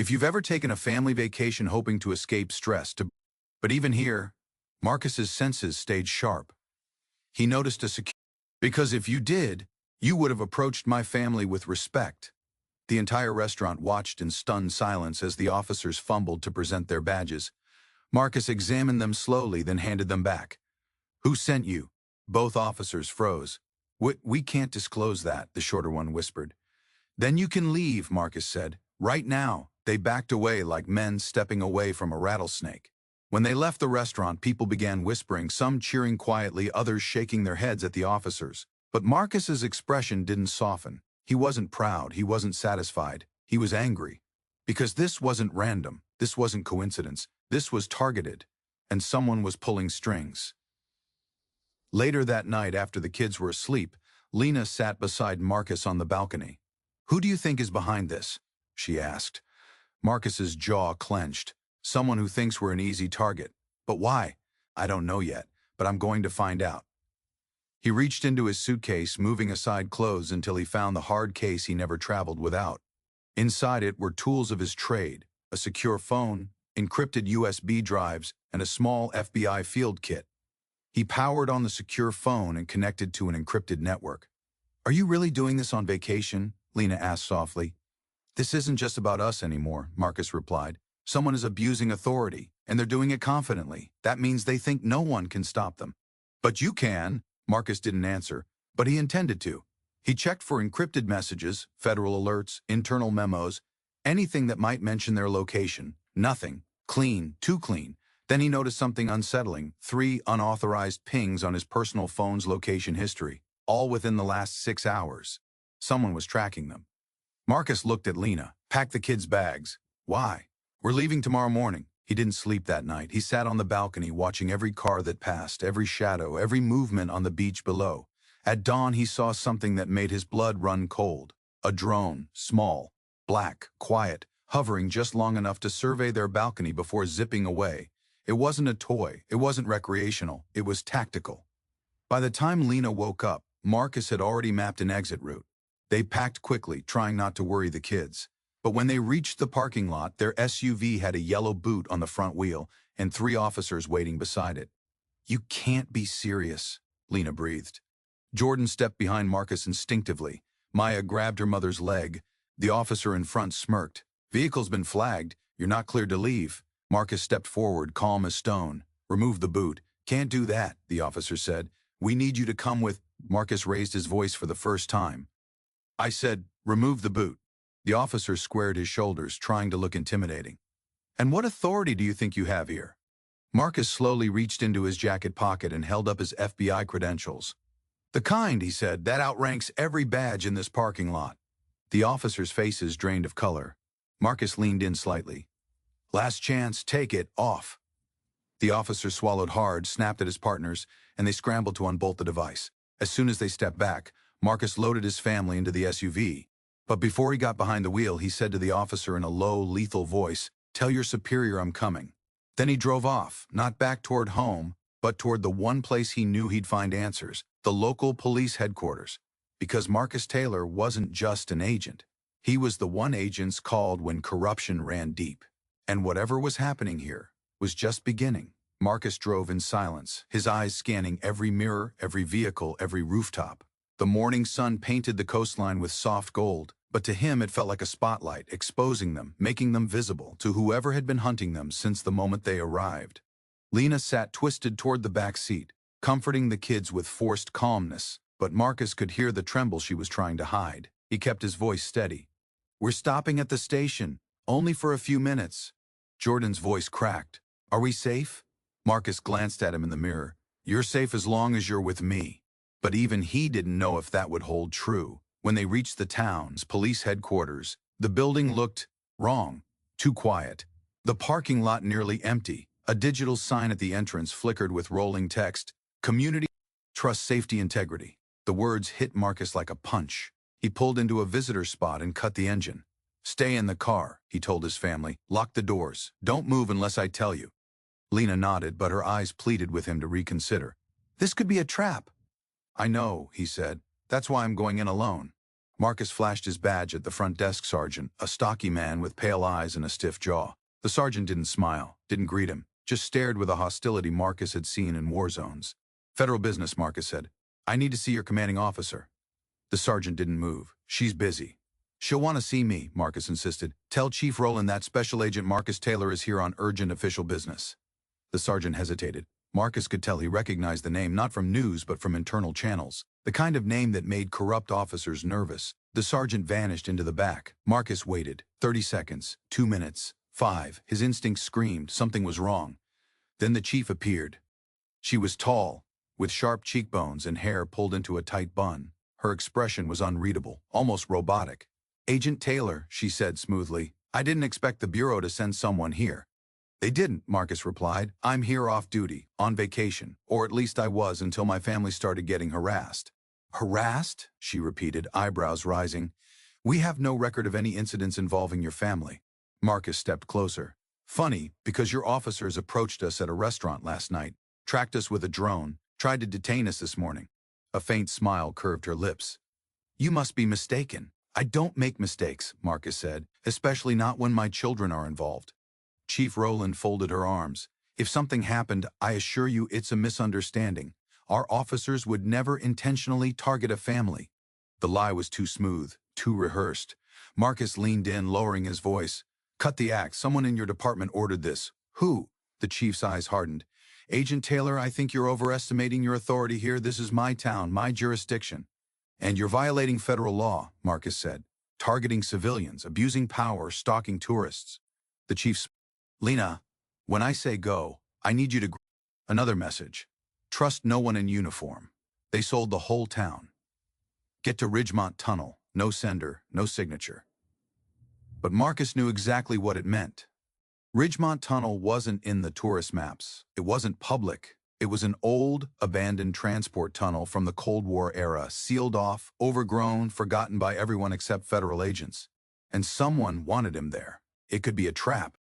If you've ever taken a family vacation hoping to escape stress, but even here, Marcus's senses stayed sharp. He noticed a security. Because if you did, you would have approached my family with respect. The entire restaurant watched in stunned silence as the officers fumbled to present their badges. Marcus examined them slowly, then handed them back. Who sent you? Both officers froze. We can't disclose that, the shorter one whispered. Then you can leave, Marcus said. Right now. They backed away like men stepping away from a rattlesnake. When they left the restaurant, people began whispering, some cheering quietly, others shaking their heads at the officers. But Marcus's expression didn't soften. He wasn't proud, he wasn't satisfied. He was angry. Because this wasn't random, this wasn't coincidence, this was targeted. And someone was pulling strings. Later that night, after the kids were asleep, Lena sat beside Marcus on the balcony. Who do you think is behind this? She asked. Marcus's jaw clenched. Someone who thinks we're an easy target. But why? I don't know yet, but I'm going to find out. He reached into his suitcase, moving aside clothes until he found the hard case he never traveled without. Inside it were tools of his trade, a secure phone, encrypted USB drives, and a small FBI field kit. He powered on the secure phone and connected to an encrypted network. Are you really doing this on vacation? Lena asked softly. This isn't just about us anymore, Marcus replied. Someone is abusing authority, and they're doing it confidently. That means they think no one can stop them. But you can. Marcus didn't answer, but he intended to. He checked for encrypted messages, federal alerts, internal memos, anything that might mention their location. Nothing. Clean, too clean. Then he noticed something unsettling, 3 unauthorized pings on his personal phone's location history, all within the last 6 hours. Someone was tracking them. Marcus looked at Lena. Pack the kids' bags. Why? We're leaving tomorrow morning. He didn't sleep that night. He sat on the balcony watching every car that passed, every shadow, every movement on the beach below. At dawn, he saw something that made his blood run cold. A drone, small, black, quiet, hovering just long enough to survey their balcony before zipping away. It wasn't a toy. It wasn't recreational. It was tactical. By the time Lena woke up, Marcus had already mapped an exit route. They packed quickly, trying not to worry the kids. But when they reached the parking lot, their SUV had a yellow boot on the front wheel and 3 officers waiting beside it. You can't be serious, Lena breathed. Jordan stepped behind Marcus instinctively. Maya grabbed her mother's leg. The officer in front smirked. Vehicle's been flagged. You're not cleared to leave. Marcus stepped forward, calm as stone. Remove the boot. Can't do that, the officer said. We need you to come with... Marcus raised his voice for the first time. I said, remove the boot. The officer squared his shoulders, trying to look intimidating. And what authority do you think you have here? Marcus slowly reached into his jacket pocket and held up his FBI credentials. The kind, he said, that outranks every badge in this parking lot. The officers' faces drained of color. Marcus leaned in slightly. Last chance, take it, off. The officer swallowed hard, snapped at his partners, and they scrambled to unbolt the device. As soon as they stepped back, Marcus loaded his family into the SUV. But before he got behind the wheel, he said to the officer in a low, lethal voice, Tell your superior I'm coming. Then he drove off, not back toward home, but toward the one place he knew he'd find answers, the local police headquarters. Because Marcus Taylor wasn't just an agent. He was the one agents called when corruption ran deep. And whatever was happening here was just beginning. Marcus drove in silence, his eyes scanning every mirror, every vehicle, every rooftop. The morning sun painted the coastline with soft gold, but to him it felt like a spotlight, exposing them, making them visible to whoever had been hunting them since the moment they arrived. Lena sat twisted toward the back seat, comforting the kids with forced calmness, but Marcus could hear the tremble she was trying to hide. He kept his voice steady. We're stopping at the station, only for a few minutes. Jordan's voice cracked. Are we safe? Marcus glanced at him in the mirror. You're safe as long as you're with me. But even he didn't know if that would hold true. When they reached the town's police headquarters, the building looked wrong, too quiet. The parking lot nearly empty. A digital sign at the entrance flickered with rolling text, Community, Trust, Safety, Integrity. The words hit Marcus like a punch. He pulled into a visitor spot and cut the engine. Stay in the car, he told his family. Lock the doors. Don't move unless I tell you. Lena nodded, but her eyes pleaded with him to reconsider. This could be a trap. I know, he said. That's why I'm going in alone. Marcus flashed his badge at the front desk sergeant, a stocky man with pale eyes and a stiff jaw. The sergeant didn't smile, didn't greet him, just stared with a hostility Marcus had seen in war zones. "Federal business," Marcus said. "I need to see your commanding officer." The sergeant didn't move. "She's busy." "She'll want to see me," Marcus insisted. "Tell Chief Rowland that Special Agent Marcus Taylor is here on urgent official business." The sergeant hesitated. Marcus could tell he recognized the name not from news but from internal channels, the kind of name that made corrupt officers nervous. The sergeant vanished into the back. Marcus waited. 30 seconds, 2 minutes, 5. His instincts screamed something was wrong. Then the chief appeared. She was tall, with sharp cheekbones and hair pulled into a tight bun. Her expression was unreadable, almost robotic. "Agent Taylor," she said smoothly, "I didn't expect the Bureau to send someone here." "They didn't," Marcus replied. "I'm here off duty, on vacation, or at least I was until my family started getting harassed." "Harassed?" she repeated, eyebrows rising. "We have no record of any incidents involving your family." Marcus stepped closer. "Funny, because your officers approached us at a restaurant last night, tracked us with a drone, tried to detain us this morning." A faint smile curved her lips. "You must be mistaken." "I don't make mistakes," Marcus said, "especially not when my children are involved." Chief Rowland folded her arms. "If something happened, I assure you it's a misunderstanding. Our officers would never intentionally target a family." The lie was too smooth, too rehearsed. Marcus leaned in, lowering his voice. "Cut the act. Someone in your department ordered this." "Who?" The chief's eyes hardened. "Agent Taylor, I think you're overestimating your authority here. This is my town, my jurisdiction." "And you're violating federal law," Marcus said. "Targeting civilians, abusing power, stalking tourists." The chief "Lena, when I say go, I need you to..." Another message. "Trust no one in uniform. They sold the whole town. Get to Ridgemont Tunnel. No sender, no signature." But Marcus knew exactly what it meant. Ridgemont Tunnel wasn't in the tourist maps. It wasn't public. It was an old, abandoned transport tunnel from the Cold War era, sealed off, overgrown, forgotten by everyone except federal agents. And someone wanted him there. It could be a trap.